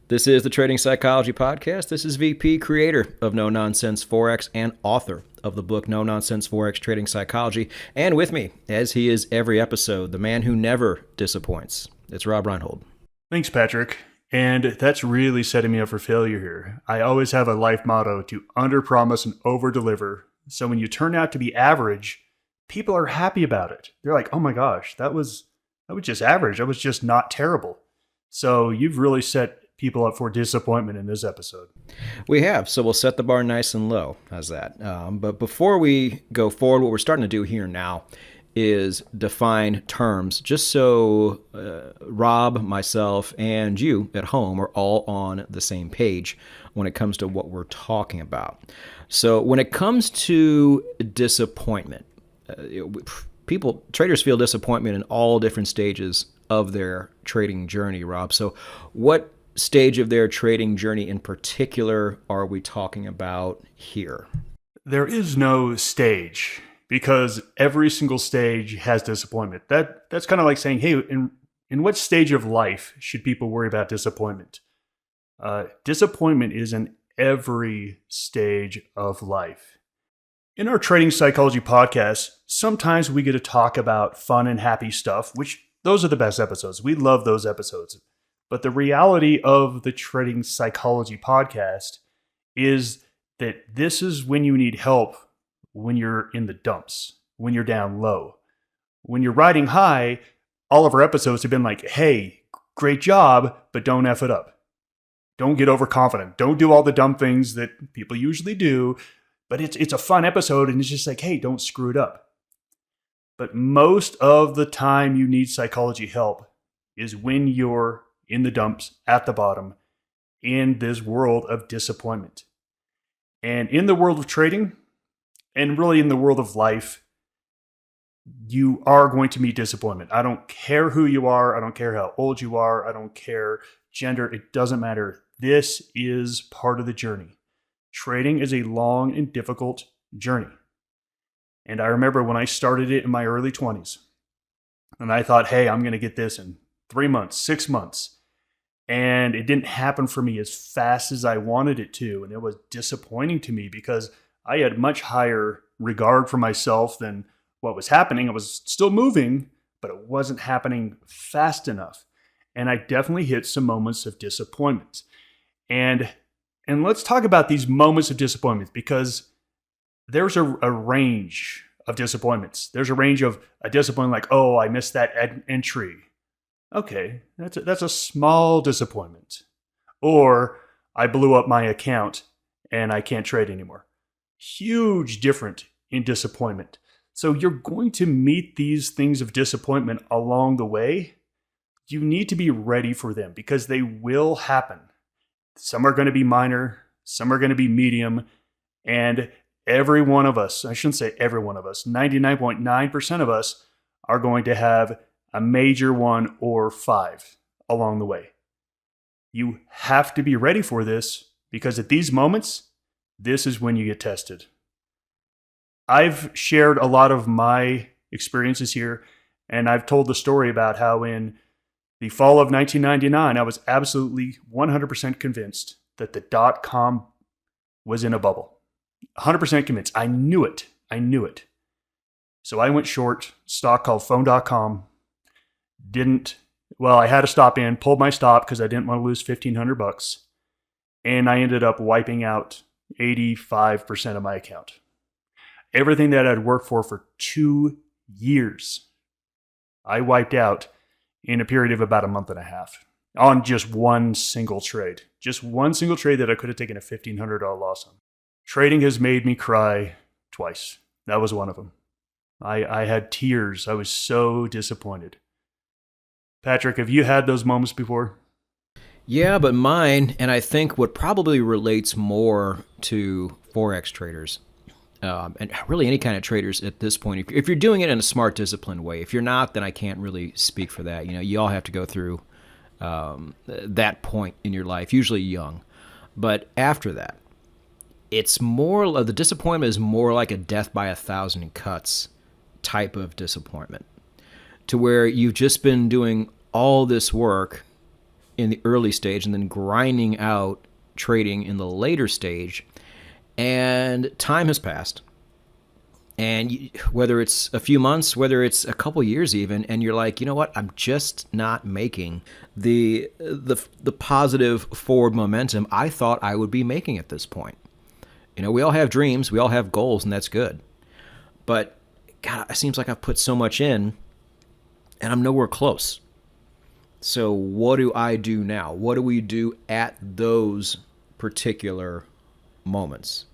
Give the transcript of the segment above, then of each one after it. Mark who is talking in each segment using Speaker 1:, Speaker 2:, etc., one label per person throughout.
Speaker 1: This is the Trading Psychology Podcast. This is VP, creator of No Nonsense Forex and author of the book No Nonsense Forex Trading Psychology. And with me, as he is every episode, the man who never disappoints. It's Robb Reinhold.
Speaker 2: Thanks, Patrick. And that's really setting me up for failure here. I always have a life motto to underpromise and overdeliver. So when you turn out to be average, people are happy about it. They're like, "Oh my gosh, that was just average. That was just not terrible." So you've really set people up for disappointment in this episode.
Speaker 1: We have, so we'll set the bar nice and low. How's that? But before we go forward, what we're starting to do here now is define terms, just so Rob, myself, and you at home are all on the same page when it comes to what we're talking about. So when it comes to disappointment, traders feel disappointment in all different stages of their trading journey, Rob. So what stage of their trading journey in particular are we talking about here?
Speaker 2: There is no stage, because every single stage has disappointment. That's kind of like saying, hey, in what stage of life should people worry about disappointment? Disappointment is in every stage of life. In our Trading Psychology podcast, sometimes we get to talk about fun and happy stuff, which those are the best episodes. We love those episodes. But the reality of the Trading Psychology podcast is that this is when you need help when you're in the dumps, when you're down low. When you're riding high, all of our episodes have been like, hey, great job, but don't F it up. Don't get overconfident. Don't do all the dumb things that people usually do. But it's a fun episode, and it's just like, hey, don't screw it up. But most of the time you need psychology help is when you're in the dumps, at the bottom, in this world of disappointment. And in the world of trading, and really in the world of life, you are going to meet disappointment. I don't care who you are. I don't care how old you are. I don't care gender. It doesn't matter. This is part of the journey. Trading is a long and difficult journey. And I remember when I started it in my early 20s, and I thought, hey, I'm going to get this in 3 months, 6 months. And it didn't happen for me as fast as I wanted it to. And it was disappointing to me because I had much higher regard for myself than what was happening. I was still moving, but it wasn't happening fast enough. And I definitely hit some moments of disappointment. And let's talk about these moments of disappointment, because there's a range of disappointments. There's a range of a disappointment like, oh, I missed that entry. Okay, that's a small disappointment. Or I blew up my account and I can't trade anymore. Huge difference in disappointment. So you're going to meet these things of disappointment along the way. You need to be ready for them because they will happen. Some are going to be minor, some are going to be medium, and every one of us, I shouldn't say every one of us, 99.9% of us are going to have a major one or 5 along the way. You have to be ready for this because at these moments, this is when you get tested. I've shared a lot of my experiences here, and I've told the story about how in the fall of 1999, I was absolutely 100% convinced that the .com was in a bubble. 100% convinced. I knew it. So I went short stock called phone.com. I had to stop in, pulled my stop because I didn't want to lose $1,500. And I ended up wiping out 85% of my account. Everything that I'd worked for 2 years, I wiped out in a period of about a month and a half on just one single trade. Just one single trade that I could have taken a $1,500 loss on. Trading has made me cry twice. That was one of them. I had tears. I was so disappointed. Patrick, have you had those moments before?
Speaker 1: Yeah, but mine, and I think what probably relates more to Forex traders, and really any kind of traders at this point, if you're doing it in a smart, disciplined way. If you're not, then I can't really speak for that. You all have to go through that point in your life, usually young. But after that, it's more, the disappointment is more like a death by 1,000 cuts type of disappointment, to where you've just been doing all this work in the early stage and then grinding out trading in the later stage. And time has passed. And whether it's a few months, whether it's a couple years even, and you're like, you know what, I'm just not making the positive forward momentum I thought I would be making at this point. We all have dreams, we all have goals, and that's good. But God, it seems like I've put so much in, and I'm nowhere close. So what do I do now? What do we do at those particular moments?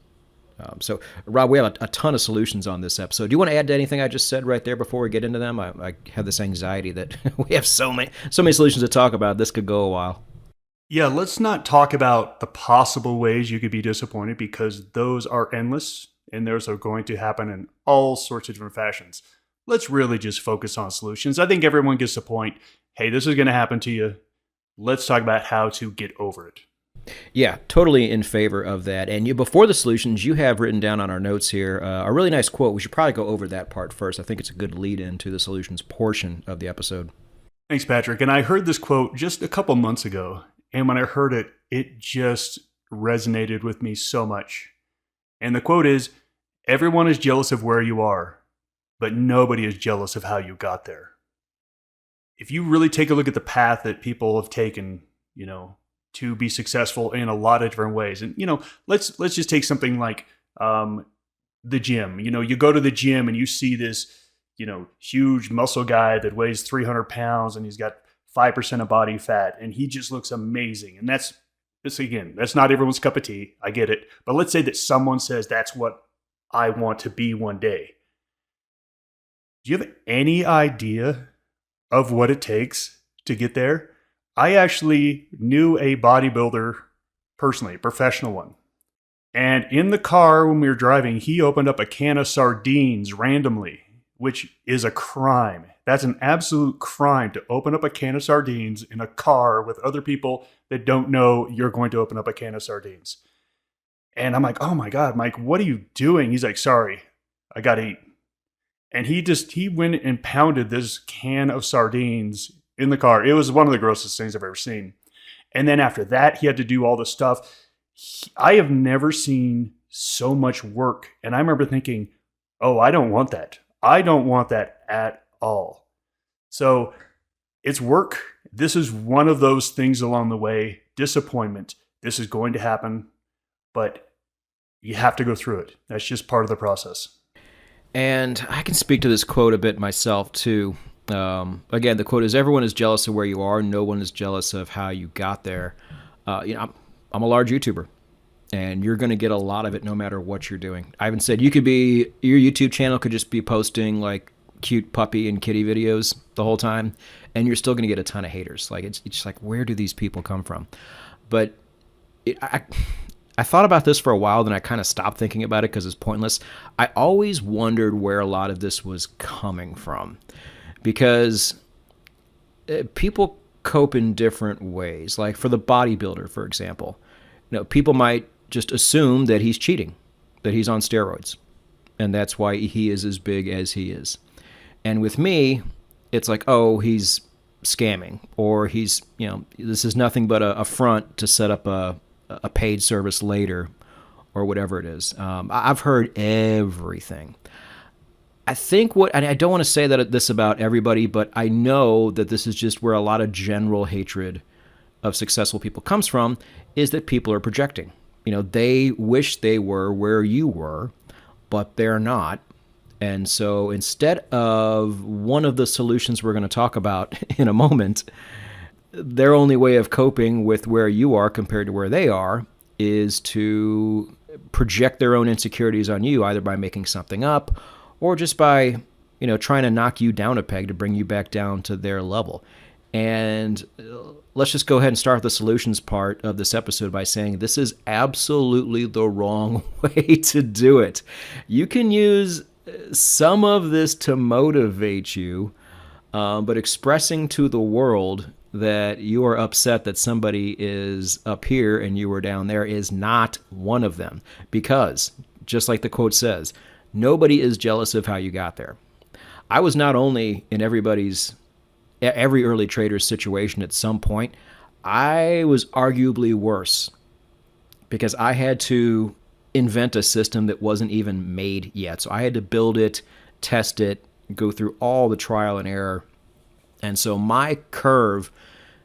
Speaker 1: So, Rob, we have a ton of solutions on this episode. Do you want to add to anything I just said right there before we get into them? I have this anxiety that we have so many solutions to talk about. This could go a while.
Speaker 2: Yeah, let's not talk about the possible ways you could be disappointed, because those are endless and those are going to happen in all sorts of different fashions. Let's really just focus on solutions. I think everyone gets the point. Hey, this is going to happen to you. Let's talk about how to get over it.
Speaker 1: Yeah, totally in favor of that. And before the solutions, you have written down on our notes here a really nice quote. We should probably go over that part first. I think it's a good lead into the solutions portion of the episode.
Speaker 2: Thanks, Patrick. And I heard this quote just a couple months ago. And when I heard it, it just resonated with me so much. And the quote is, "Everyone is jealous of where you are, but nobody is jealous of how you got there." If you really take a look at the path that people have taken, to be successful in a lot of different ways. And, let's just take something like the gym. You go to the gym and you see this, huge muscle guy that weighs 300 pounds and he's got 5% of body fat and he just looks amazing. And that's not everyone's cup of tea. I get it. But let's say that someone says that's what I want to be one day. Do you have any idea of what it takes to get there? I actually knew a bodybuilder personally, a professional one. And in the car when we were driving, he opened up a can of sardines randomly, which is a crime. That's an absolute crime to open up a can of sardines in a car with other people that don't know you're going to open up a can of sardines. And I'm like, oh my God, Mike, what are you doing? He's like, sorry, I got to eat. And he went and pounded this can of sardines in the car. It was one of the grossest things I've ever seen. And then after that, he had to do all this stuff. I have never seen so much work. And I remember thinking, oh, I don't want that. I don't want that at all. So it's work. This is one of those things along the way. Disappointment. This is going to happen, but you have to go through it. That's just part of the process.
Speaker 1: And I can speak to this quote a bit myself too. Again, the quote is, "Everyone is jealous of where you are. No one is jealous of how you got there." I'm a large YouTuber, and you're going to get a lot of it no matter what you're doing. I even said your YouTube channel could just be posting like cute puppy and kitty videos the whole time, and you're still going to get a ton of haters. Like it's just like, where do these people come from? But I thought about this for a while, then I kind of stopped thinking about it because it's pointless. I always wondered where a lot of this was coming from, because people cope in different ways. Like for the bodybuilder, for example, people might just assume that he's cheating, that he's on steroids, and that's why he is as big as he is. And with me, it's like, oh, he's scamming, or he's, this is nothing but a front to set up a paid service later, or whatever it is. I've heard everything. I think and I don't want to say this about everybody, but I know that this is just where a lot of general hatred of successful people comes from, is that people are projecting. They wish they were where you were, but they're not. And so instead of one of the solutions we're going to talk about in a moment, their only way of coping with where you are compared to where they are is to project their own insecurities on you, either by making something up or just by, trying to knock you down a peg to bring you back down to their level. And let's just go ahead and start the solutions part of this episode by saying this is absolutely the wrong way to do it. You can use some of this to motivate you, but expressing to the world that you are upset that somebody is up here and you are down there is not one of them. Because, just like the quote says, nobody is jealous of how you got there. I was not only in every early trader's situation at some point, I was arguably worse because I had to invent a system that wasn't even made yet. So I had to build it, test it, go through all the trial and error. And so my curve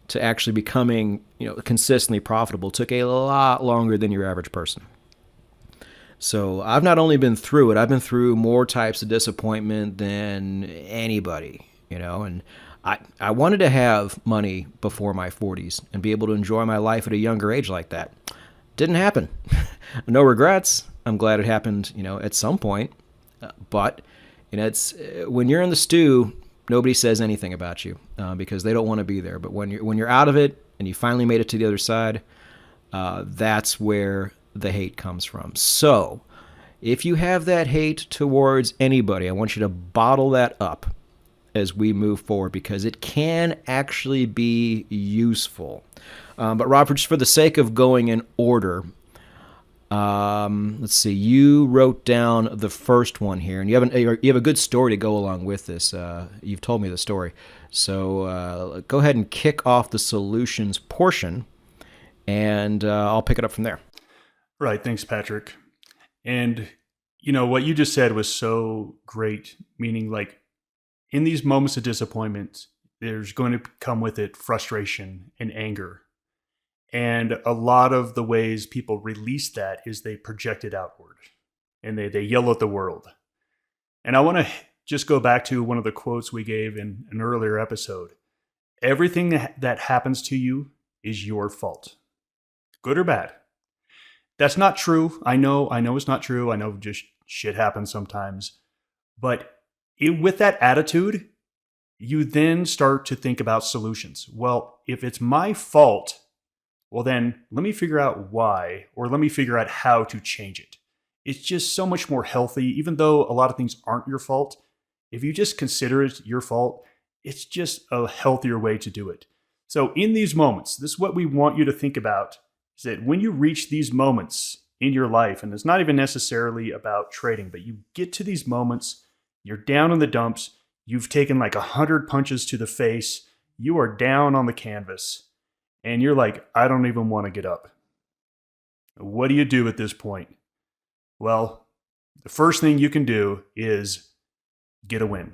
Speaker 1: to actually becoming, consistently profitable took a lot longer than your average person. So I've not only been through it, I've been through more types of disappointment than anybody, and I wanted to have money before my 40s and be able to enjoy my life at a younger age like that. Didn't happen. No regrets. I'm glad it happened, at some point. But, it's when you're in the stew, nobody says anything about you because they don't want to be there. But when you're out of it and you finally made it to the other side, that's where the hate comes from. So, if you have that hate towards anybody, I want you to bottle that up as we move forward because it can actually be useful. But Rob, just for the sake of going in order, let's see. You wrote down the first one here, and you have a good story to go along with this. You've told me the story, so go ahead and kick off the solutions portion, and I'll pick it up from there.
Speaker 2: Right. Thanks, Patrick. And, what you just said was so great, meaning like in these moments of disappointment, there's going to come with it frustration and anger. And a lot of the ways people release that is they project it outward and they yell at the world. And I want to just go back to one of the quotes we gave in an earlier episode. Everything that happens to you is your fault, good or bad. That's not true. I know it's not true. I know just shit happens sometimes. But with that attitude, you then start to think about solutions. Well, if it's my fault, well then let me figure out why, or let me figure out how to change it. It's just so much more healthy, even though a lot of things aren't your fault. If you just consider it your fault, it's just a healthier way to do it. So in these moments, this is what we want you to think about. Is that when you reach these moments in your life, and it's not even necessarily about trading, but you get to these moments, you're down in the dumps, you've taken like 100 punches to the face, you are down on the canvas, and you're like, I don't even want to get up. What do you do at this point? Well, the first thing you can do is get a win.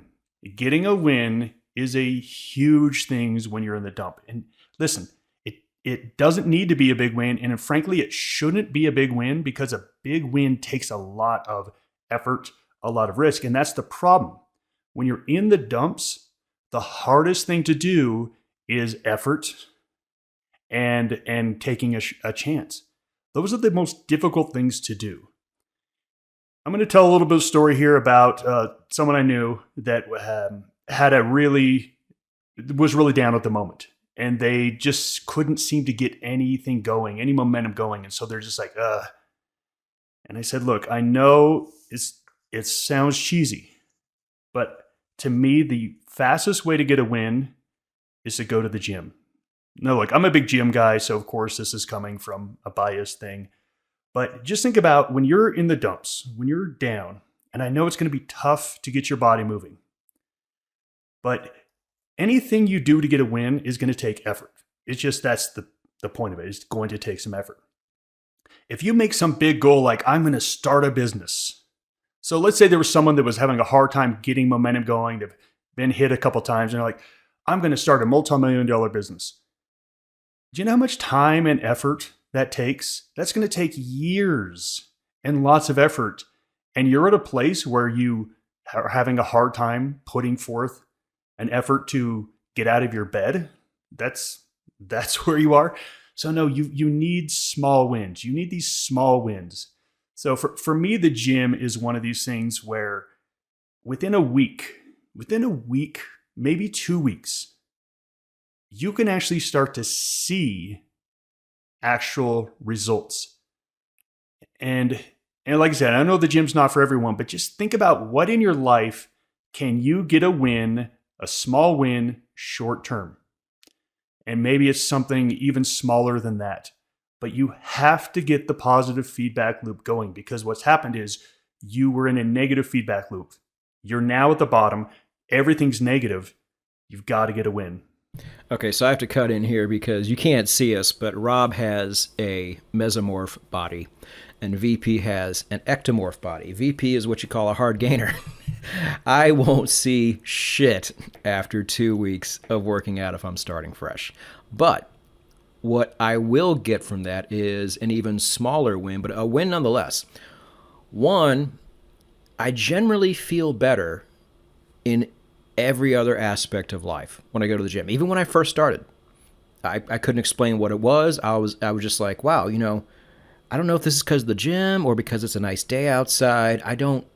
Speaker 2: Getting a win is a huge thing when you're in the dump. And listen, it doesn't need to be a big win, and frankly, it shouldn't be a big win because a big win takes a lot of effort, a lot of risk, and that's the problem. When you're in the dumps, the hardest thing to do is effort and taking a chance. Those are the most difficult things to do. I'm going to tell a little bit of story here about someone I knew that was really down at the moment. And they just couldn't seem to get anything going, any momentum going. And so they're just like, ugh. And I said, look, I know it sounds cheesy, but to me, the fastest way to get a win is to go to the gym. No, look, I'm a big gym guy, so of course this is coming from a biased thing. But just think about when you're in the dumps, when you're down, and I know it's going to be tough to get your body moving, but anything you do to get a win is going to take effort. It's just that's the point of it. It's going to take some effort. If you make some big goal like I'm going to start a business. So let's say there was someone that was having a hard time getting momentum going. They've been hit a couple times and they're like, I'm going to start a multi-million-dollar business. Do you know how much time and effort that takes? That's going to take years and lots of effort. And you're at a place where you are having a hard time putting forth an effort to get out of your bed. That's where you are. So no, you need small wins. You need these small wins. So for me, the gym is one of these things where within a week, maybe 2 weeks, you can actually start to see actual results. And like I said, I know the gym's not for everyone, but just think about what in your life can you get a win, a small win, short term. And maybe it's something even smaller than that. But you have to get the positive feedback loop going, because what's happened is you were in a negative feedback loop. You're now at the bottom. Everything's negative. You've got to get a win.
Speaker 1: Okay, so I have to cut in here because you can't see us, but Rob has a mesomorph body and VP has an ectomorph body. VP is what you call a hard gainer. I won't see shit after 2 weeks of working out if I'm starting fresh. But what I will get from that is an even smaller win, but a win nonetheless. One, I generally feel better in every other aspect of life when I go to the gym. Even when I first started, I couldn't explain what it was. I was just like, wow, I don't know if this is because of the gym or because it's a nice day outside. I don't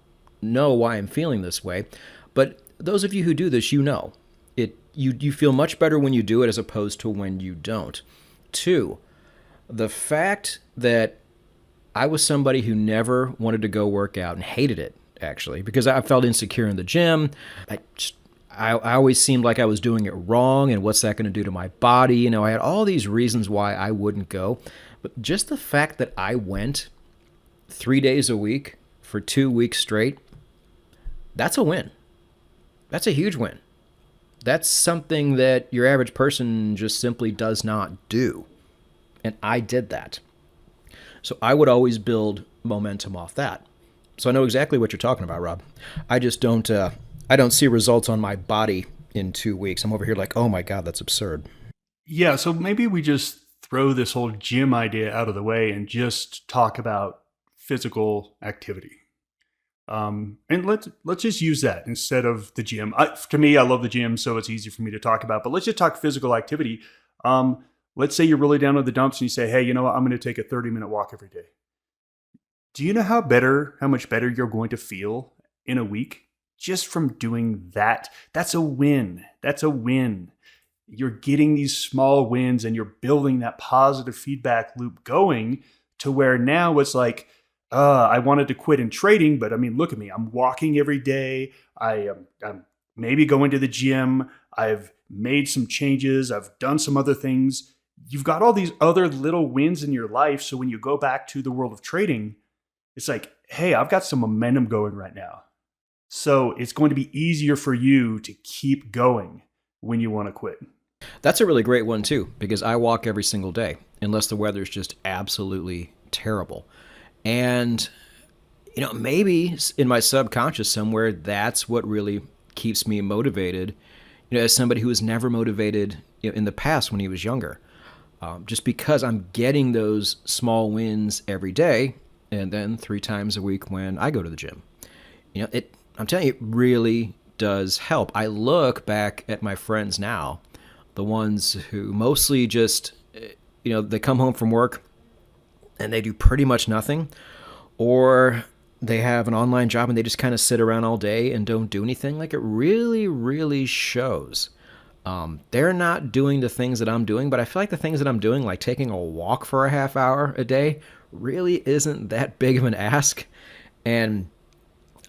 Speaker 1: know why I'm feeling this way. But those of you who do this, you feel much better when you do it as opposed to when you don't. Two, the fact that I was somebody who never wanted to go work out and hated it, actually, because I felt insecure in the gym. I always seemed like I was doing it wrong, and what's that going to do to my body? I had all these reasons why I wouldn't go. But just the fact that I went 3 days a week for 2 weeks straight, that's a win. That's a huge win. That's something that your average person just simply does not do. And I did that. So I would always build momentum off that. So I know exactly what you're talking about, Rob. I just I don't see results on my body in 2 weeks. I'm over here like, oh my God, that's absurd.
Speaker 2: Yeah, so maybe we just throw this whole gym idea out of the way and just talk about physical activity. And let's just use that instead of the gym. To me, I love the gym, so it's easy for me to talk about. But let's just talk physical activity. Let's say you're really down in the dumps and you say, hey, you know what? I'm going to take a 30-minute walk every day. Do you know how much better you're going to feel in a week just from doing that? That's a win. That's a win. You're getting these small wins and you're building that positive feedback loop going to where now it's like, I wanted to quit in trading, but I mean, look at me. I'm walking every day. I'm maybe going to the gym. I've made some changes. I've done some other things. You've got all these other little wins in your life. So when you go back to the world of trading, it's like, hey, I've got some momentum going right now. So it's going to be easier for you to keep going when you want to quit.
Speaker 1: That's a really great one too, because I walk every single day, unless the weather's just absolutely terrible. And, maybe in my subconscious somewhere, that's what really keeps me motivated, as somebody who was never motivated in the past when he was younger. Just because I'm getting those small wins every day and then 3 times a week when I go to the gym. I'm telling you, it really does help. I look back at my friends now, the ones who mostly just, they come home from work and they do pretty much nothing, or they have an online job and they just kind of sit around all day and don't do anything. Like, it really, really shows. They're not doing the things that I'm doing, but I feel like the things that I'm doing, like taking a walk for a half hour a day, really isn't that big of an ask. And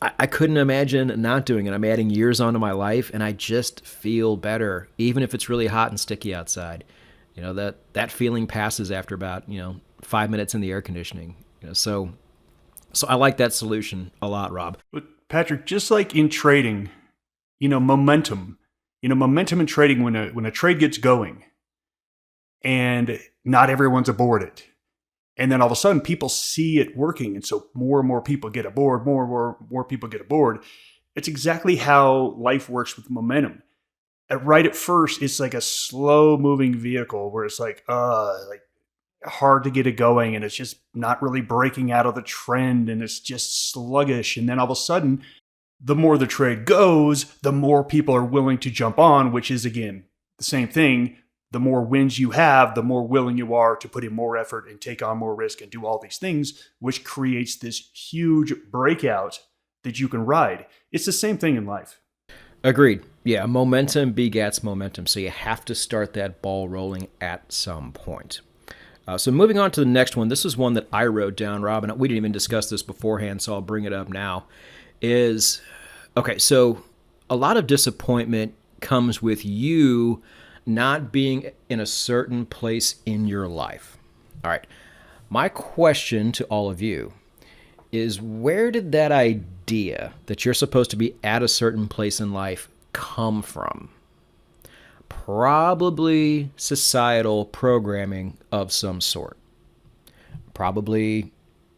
Speaker 1: I couldn't imagine not doing it. I'm adding years onto my life, and I just feel better, even if it's really hot and sticky outside. That feeling passes after about 5 minutes in the air conditioning. So I like that solution a lot, Rob.
Speaker 2: But Patrick, just like in trading, momentum. Momentum in trading, when a trade gets going, and not everyone's aboard it, and then all of a sudden people see it working, and so more and more people get aboard, more people get aboard. It's exactly how life works with momentum. Right at first, it's like a slow moving vehicle where it's like hard to get it going, and it's just not really breaking out of the trend, and it's just sluggish. And then all of a sudden, the more the trade goes, the more people are willing to jump on, which is, again, the same thing. The more wins you have, the more willing you are to put in more effort and take on more risk and do all these things, which creates this huge breakout that you can ride. It's the same thing in life.
Speaker 1: Agreed. Yeah, momentum begets momentum. So you have to start that ball rolling at some point. So moving on to the next one. This is one that I wrote down, Rob, and we didn't even discuss this beforehand, so I'll bring it up now. So a lot of disappointment comes with you not being in a certain place in your life. All right. My question to all of you is, where did that idea that you're supposed to be at a certain place in life come from? probably societal programming of some sort. Probably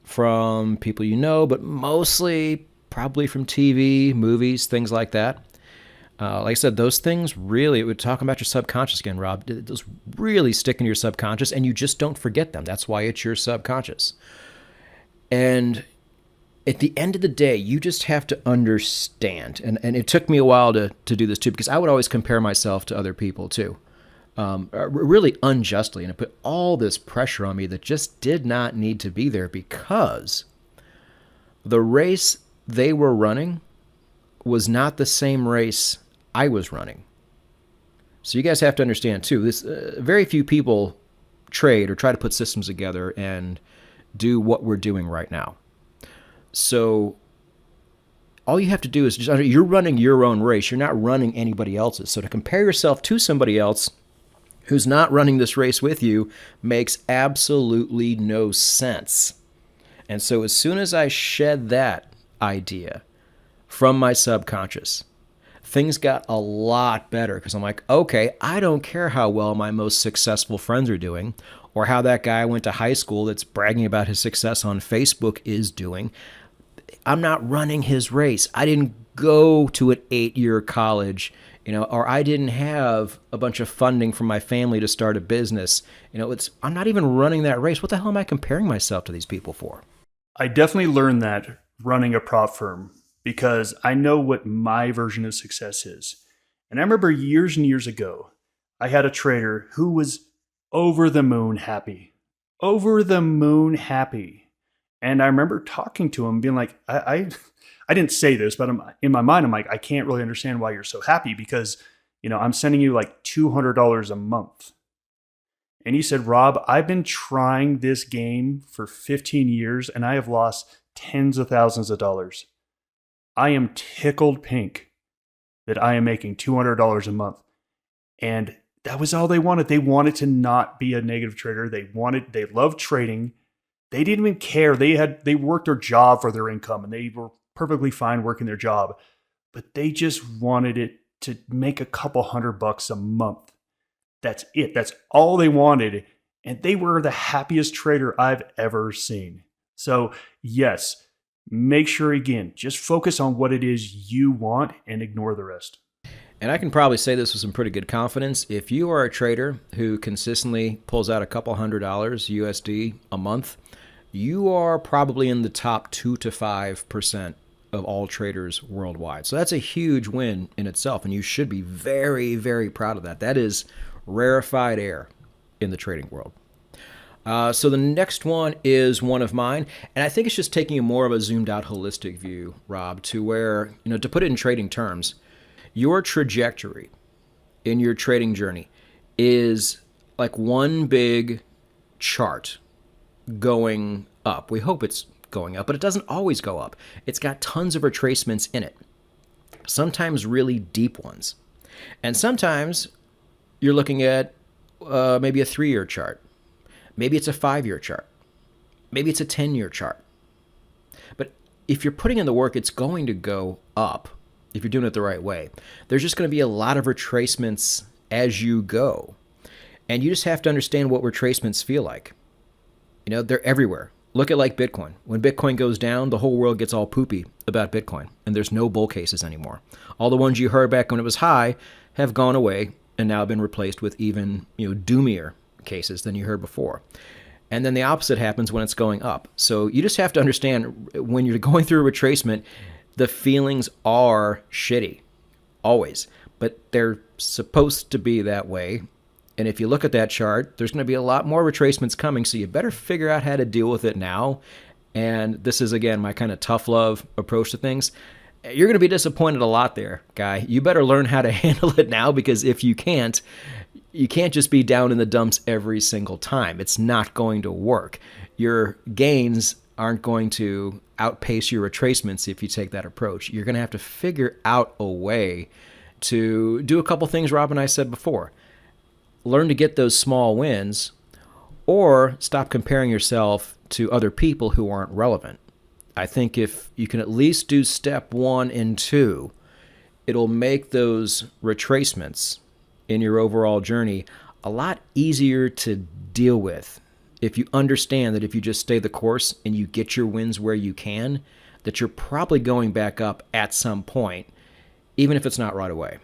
Speaker 1: from people you know, but mostly probably from TV, movies, things like that. Like I said, those things really, we're talking about your subconscious again, Rob, those really stick in your subconscious and you just don't forget them. That's why it's your subconscious. And at the end of the day, you just have to understand. And it took me a while to do this too, because I would always compare myself to other people too, really unjustly. And it put all this pressure on me that just did not need to be there, because the race they were running was not the same race I was running. So you guys have to understand too, this very few people trade or try to put systems together and do what we're doing right now. So all you have to do is just, you're running your own race. You're not running anybody else's. So to compare yourself to somebody else who's not running this race with you makes absolutely no sense. And so as soon as I shed that idea from my subconscious, things got a lot better, because I'm like, okay, I don't care how well my most successful friends are doing, or how that guy I went to high school that's bragging about his success on Facebook is doing. I'm not running his race. I didn't go to an 8-year college, or I didn't have a bunch of funding from my family to start a business. I'm not even running that race. What the hell am I comparing myself to these people for?
Speaker 2: I definitely learned that running a prop firm, because I know what my version of success is. And I remember years and years ago, I had a trader who was over the moon happy. Over the moon happy. And I remember talking to him, being like, I didn't say this, but in my mind, I'm like, I can't really understand why you're so happy, because, I'm sending you like $200 a month. And he said, Rob, I've been trying this game for 15 years and I have lost tens of thousands of dollars. I am tickled pink that I am making $200 a month. And that was all they wanted. They wanted to not be a negative trader. They loved trading. They didn't even care. They worked their job for their income, and they were perfectly fine working their job, but they just wanted it to make a couple $100 a month. That's it. That's all they wanted. And they were the happiest trader I've ever seen. So yes, make sure, again, just focus on what it is you want and ignore the rest.
Speaker 1: And I can probably say this with some pretty good confidence. If you are a trader who consistently pulls out a couple $100 USD a month, you are probably in the top 2 to 5% of all traders worldwide. So that's a huge win in itself, and you should be very, very proud of that. That is rarefied air in the trading world. So the next one is one of mine, and I think it's just taking a more of a zoomed out holistic view, Rob, to where, to put it in trading terms, your trajectory in your trading journey is like one big chart going up. We hope it's going up, but it doesn't always go up. It's got tons of retracements in it, sometimes really deep ones. And sometimes you're looking at maybe a 3-year chart. Maybe it's a 5-year chart. Maybe it's a 10-year chart. But if you're putting in the work, it's going to go up if you're doing it the right way. There's just going to be a lot of retracements as you go. And you just have to understand what retracements feel like. They're everywhere. Look at like Bitcoin. When Bitcoin goes down, the whole world gets all poopy about Bitcoin, and there's no bull cases anymore. All the ones you heard back when it was high have gone away and now been replaced with even, doomier cases than you heard before. And then the opposite happens when it's going up. So you just have to understand, when you're going through a retracement, the feelings are shitty, always. But they're supposed to be that way. And if you look at that chart, there's going to be a lot more retracements coming, so you better figure out how to deal with it now. And this is, again, my kind of tough love approach to things. You're going to be disappointed a lot there, guy. You better learn how to handle it now, because if you can't just be down in the dumps every single time. It's not going to work. Your gains aren't going to outpace your retracements if you take that approach. You're going to have to figure out a way to do a couple things Rob and I said before. Learn to get those small wins, or stop comparing yourself to other people who aren't relevant. I think if you can at least do step 1 and 2, it'll make those retracements in your overall journey a lot easier to deal with if you understand that if you just stay the course and you get your wins where you can, that you're probably going back up at some point, even if it's not right away.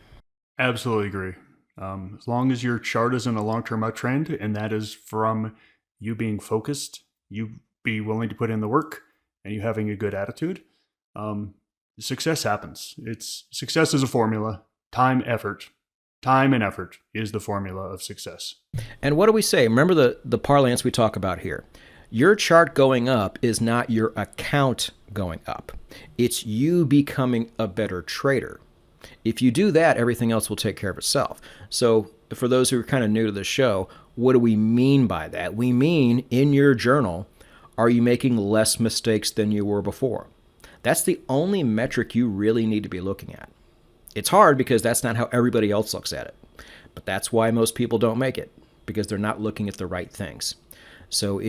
Speaker 2: Absolutely agree. As long as your chart is in a long-term uptrend, and that is from you being focused, you be willing to put in the work, and you having a good attitude, success happens. Success is a formula. Time and effort is the formula of success.
Speaker 1: And what do we say? Remember the parlance we talk about here. Your chart going up is not your account going up. It's you becoming a better trader. If you do that, everything else will take care of itself. So for those who are kind of new to the show, what do we mean by that? We mean in your journal, are you making less mistakes than you were before? That's the only metric you really need to be looking at. It's hard because that's not how everybody else looks at it. But that's why most people don't make it, because they're not looking at the right things. So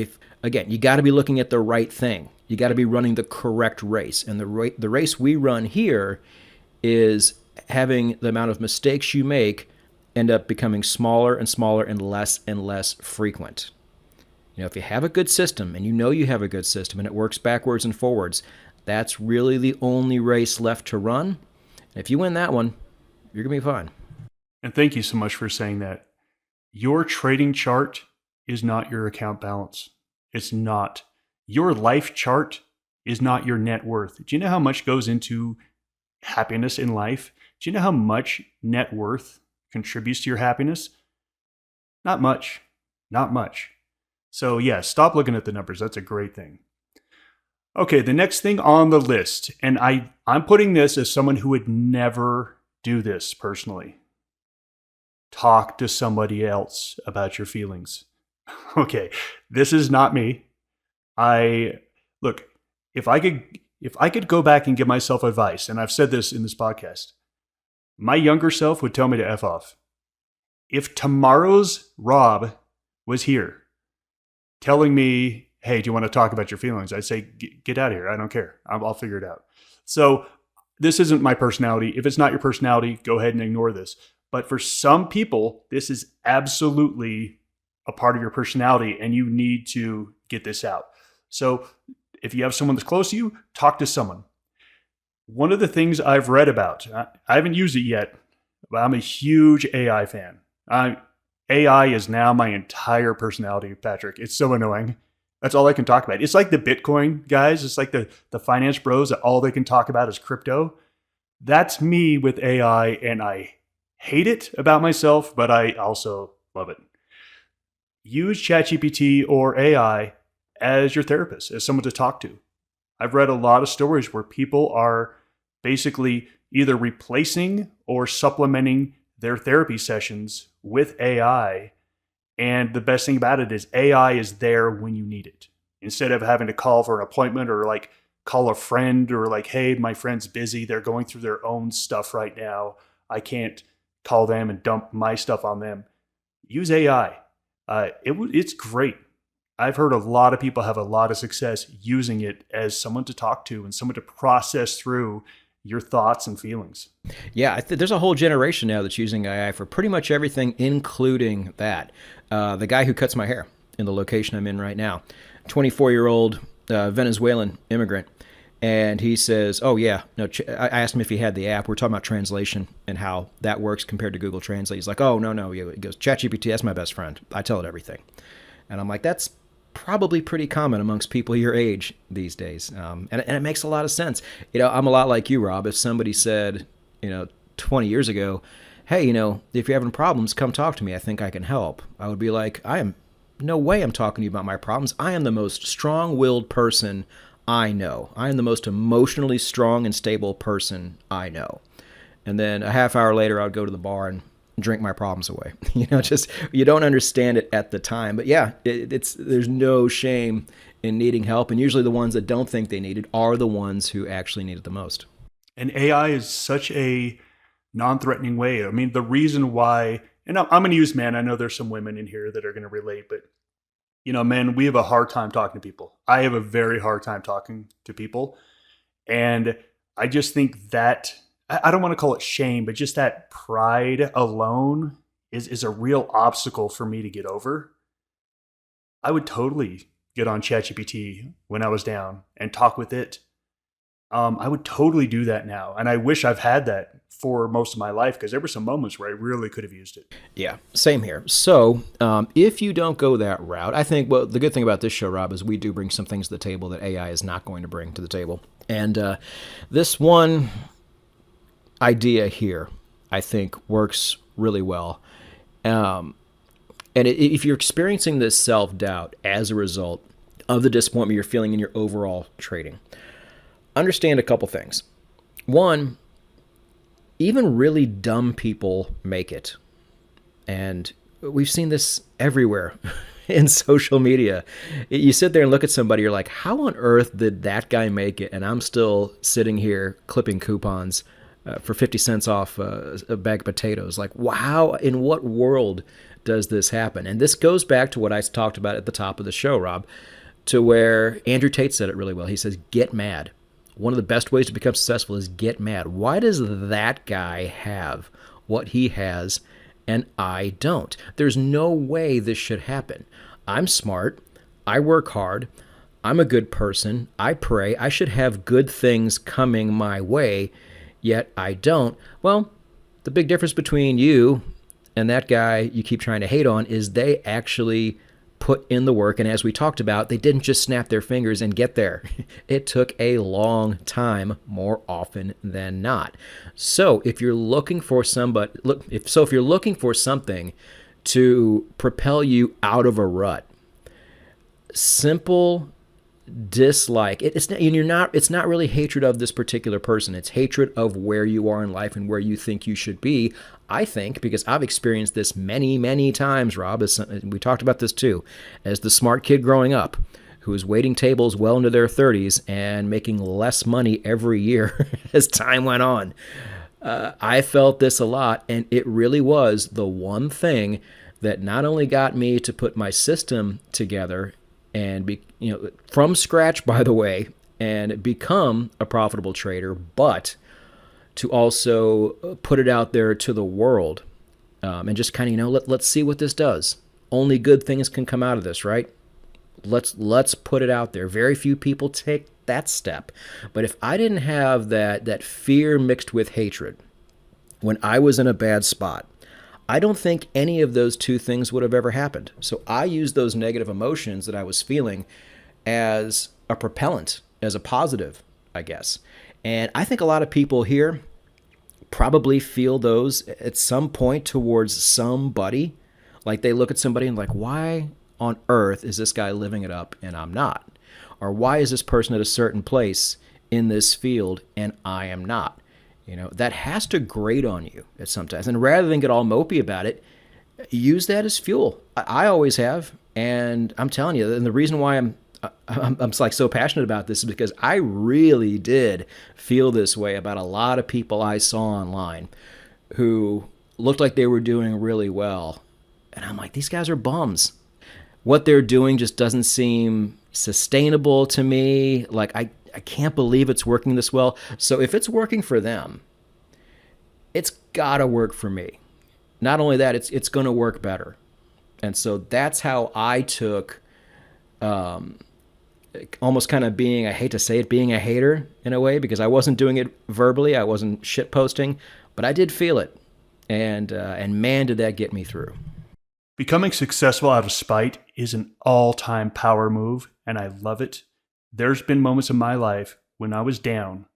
Speaker 1: again, you got to be looking at the right thing. You got to be running the correct race. And the race we run here is having the amount of mistakes you make end up becoming smaller and smaller and less frequent. If you have a good system and you have a good system and it works backwards and forwards, that's really the only race left to run. And if you win that one, you're going to be fine.
Speaker 2: And thank you so much for saying that. Your trading chart is not your account balance. It's not. Your life chart is not your net worth. Do you know how much goes into happiness in life? Do you know how much net worth contributes to your happiness? Not much. Not much. So yeah, stop looking at the numbers. That's a great thing. Okay, the next thing on the list, and I'm putting this as someone who would never do this personally. Talk to somebody else about your feelings. Okay, this is not me. Look, if I could go back and give myself advice, and I've said this in this podcast, my younger self would tell me to F off. If tomorrow's Robb was here telling me, hey, do you want to talk about your feelings? I'd say, get out of here. I don't care. I'll figure it out. So this isn't my personality. If it's not your personality, go ahead and ignore this. But for some people, this is absolutely a part of your personality, and you need to get this out. So if you have someone that's close to you, talk to someone. One of the things I've read about, I haven't used it yet, but I'm a huge AI fan. AI is now my entire personality, Patrick. It's so annoying. That's all I can talk about. It's like the Bitcoin guys. It's like the finance bros that all they can talk about is crypto. That's me with AI, and I hate it about myself, but I also love it. Use ChatGPT or AI as your therapist, as someone to talk to. I've read a lot of stories where people are basically either replacing or supplementing their therapy sessions with AI. And the best thing about it is AI is there when you need it. Instead of having to call for an appointment or like call a friend or like, hey, my friend's busy. They're going through their own stuff right now. I can't call them and dump my stuff on them. Use AI. It's great. I've heard a lot of people have a lot of success using it as someone to talk to and someone to process through your thoughts and feelings.
Speaker 1: Yeah, there's a whole generation now that's using AI for pretty much everything, including that. The guy who cuts my hair in the location I'm in right now, 24-year-old Venezuelan immigrant. And he says, oh, yeah, no. I asked him if he had the app. We're talking about translation and how that works compared to Google Translate. He's like, oh, no. He goes, ChatGPT, that's my best friend. I tell it everything. And I'm like, that's probably pretty common amongst people your age these days. And it makes a lot of sense. I'm a lot like you, Robb. If somebody said, 20 years ago, hey, if you're having problems, come talk to me. I think I can help. I would be like, no way I'm talking to you about my problems. I am the most strong-willed person I know. I am the most emotionally strong and stable person I know. And then a half hour later, I would go to the bar and drink my problems away. Just you don't understand it at the time. But yeah, there's no shame in needing help. And usually the ones that don't think they need it are the ones who actually need it the most.
Speaker 2: And AI is such a non-threatening way. I mean, the reason why, and I'm going to use men. I know there's some women in here that are going to relate, but men, we have a hard time talking to people. I have a very hard time talking to people. And I just think that, I don't want to call it shame, but just that pride alone is a real obstacle for me to get over, I would totally get on ChatGPT when I was down and talk with it. I would totally do that now. And I wish I've had that for most of my life, because there were some moments where I really could have used it.
Speaker 1: Yeah, same here. So if you don't go that route, I think, well, the good thing about this show, Rob, is we do bring some things to the table that AI is not going to bring to the table. And this one idea here, I think, works really well. If you're experiencing this self-doubt as a result of the disappointment you're feeling in your overall trading, understand a couple things. One, even really dumb people make it. And we've seen this everywhere in social media. You sit there and look at somebody, you're like, how on earth did that guy make it? And I'm still sitting here clipping coupons for 50 cents off a bag of potatoes. Like, wow, in what world does this happen? And this goes back to what I talked about at the top of the show, Rob, to where Andrew Tate said it really well. He says, get mad. One of the best ways to become successful is get mad. Why does that guy have what he has and I don't? There's no way this should happen. I'm smart. I work hard. I'm a good person. I pray. I should have good things coming my way, yet I don't. Well, the big difference between you and that guy you keep trying to hate on is they actually put in the work. And as we talked about, they didn't just snap their fingers and get there. It took a long time, more often than not. So if you're looking for if you're looking for something to propel you out of a rut, simple dislike. It's not really hatred of this particular person. It's hatred of where you are in life and where you think you should be. I think, because I've experienced this many, many times, Rob, we talked about this too, as the smart kid growing up who was waiting tables well into their 30s and making less money every year as time went on. I felt this a lot, and it really was the one thing that not only got me to put my system together and from scratch, by the way, and become a profitable trader, but to also put it out there to the world and just kind of, let's see what this does. Only good things can come out of this, right? Let's put it out there. Very few people take that step. But if I didn't have that fear mixed with hatred when I was in a bad spot, I don't think any of those two things would have ever happened. So I used those negative emotions that I was feeling as a propellant, as a positive, I guess. And I think a lot of people here probably feel those at some point towards somebody. Like they look at somebody and like, why on earth is this guy living it up and I'm not? Or why is this person at a certain place in this field and I am not? That has to grate on you at sometimes. And rather than get all mopey about it, use that as fuel. I always have. And I'm telling you, and the reason why I'm like so passionate about this is because I really did feel this way about a lot of people I saw online who looked like they were doing really well. And I'm like, these guys are bums. What they're doing just doesn't seem sustainable to me. Like, I can't believe it's working this well. So if it's working for them, it's got to work for me. Not only that, it's going to work better. And so that's how I took almost kind of being, I hate to say it, being a hater in a way, because I wasn't doing it verbally. I wasn't shit posting, but I did feel it. And man, did that get me through.
Speaker 2: Becoming successful out of spite is an all-time power move, and I love it. There's been moments in my life when I was down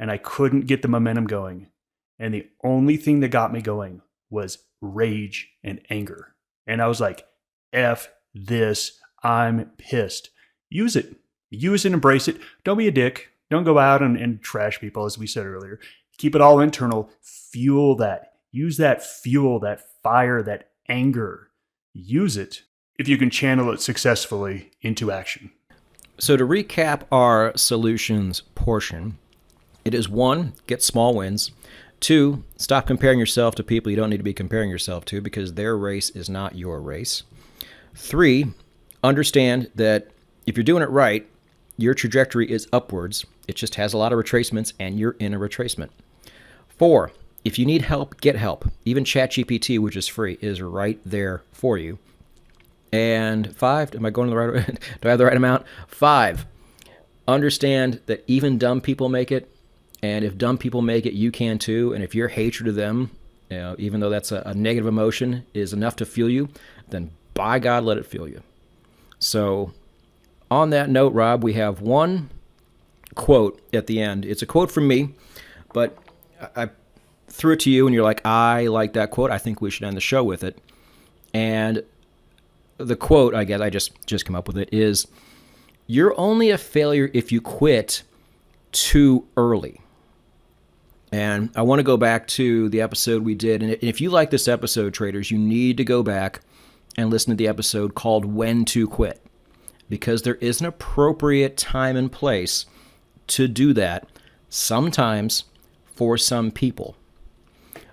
Speaker 2: and I couldn't get the momentum going. And the only thing that got me going was rage and anger. And I was like, F this, I'm pissed. Use it. Use it, embrace it. Don't be a dick. Don't go out and trash people, as we said earlier. Keep it all internal. Fuel that. Use that fuel, that fire, that anger. Use it if you can channel it successfully into action.
Speaker 1: So to recap our solutions portion, it is 1, get small wins. 2, stop comparing yourself to people you don't need to be comparing yourself to because their race is not your race. 3, understand that if you're doing it right, your trajectory is upwards. It just has a lot of retracements and you're in a retracement. 4, If you need help, get help. Even ChatGPT, which is free, is right there for you. And 5, am I going to the right? Do I have the right amount? 5, understand that even dumb people make it. And if dumb people make it, you can too. And if your hatred of them, even though that's a negative emotion, is enough to fuel you, then by God, let it fuel you. So on that note, Rob, we have one quote at the end. It's a quote from me, but I threw it to you and you're like, I like that quote. I think we should end the show with it. And the quote, I guess I just came up with it, is, you're only a failure if you quit too early. And I want to go back to the episode we did. And if you like this episode, traders, you need to go back and listen to the episode called When to Quit, because there is an appropriate time and place to do that, sometimes for some people.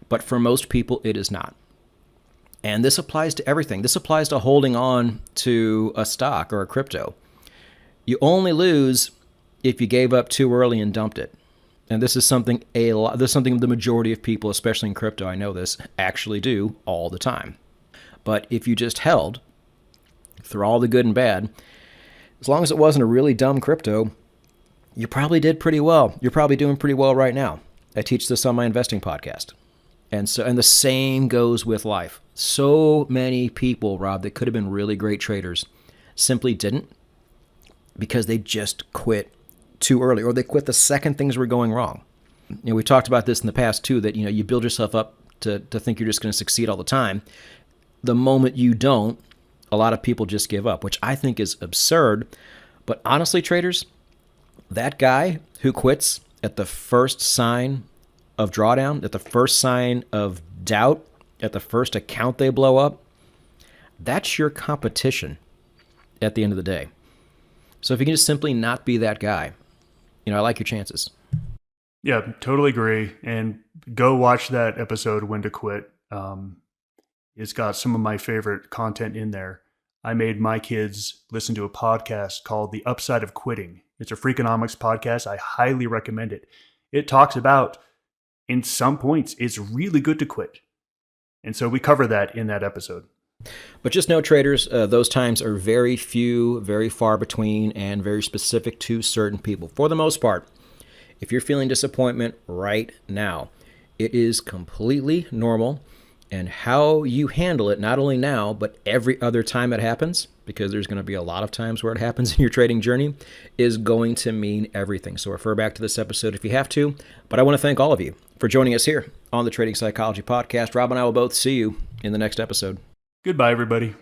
Speaker 1: But for most people, it is not. And this applies to everything. This applies to holding on to a stock or a crypto. You only lose if you gave up too early and dumped it. And this is something the majority of people, especially in crypto, I know this, actually do all the time. But if you just held through all the good and bad, as long as it wasn't a really dumb crypto, you probably did pretty well. You're probably doing pretty well right now. I teach this on my investing podcast. And the same goes with life. So many people, Rob, that could have been really great traders simply didn't, because they just quit too early, or they quit the second things were going wrong. We talked about this in the past too, that you build yourself up to think you're just going to succeed all the time. The moment you don't, a lot of people just give up, which I think is absurd. But honestly, traders, that guy who quits at the first sign of drawdown, at the first sign of doubt, at the first account they blow up, that's your competition at the end of the day. So if you can just simply not be that guy, I like your chances.
Speaker 2: Yeah, totally agree. And go watch that episode, When to Quit. It's got some of my favorite content in there. I made my kids listen to a podcast called The Upside of Quitting. It's a Freakonomics podcast. I highly recommend it. It talks about, in some points, it's really good to quit. And so we cover that in that episode.
Speaker 1: But just know, traders, those times are very few, very far between, and very specific to certain people. For the most part, if you're feeling disappointment right now, it is completely normal. And how you handle it, not only now, but every other time it happens, because there's going to be a lot of times where it happens in your trading journey, is going to mean everything. So refer back to this episode if you have to. But I want to thank all of you for joining us here on the Trading Psychology Podcast. Rob and I will both see you in the next episode.
Speaker 2: Goodbye, everybody.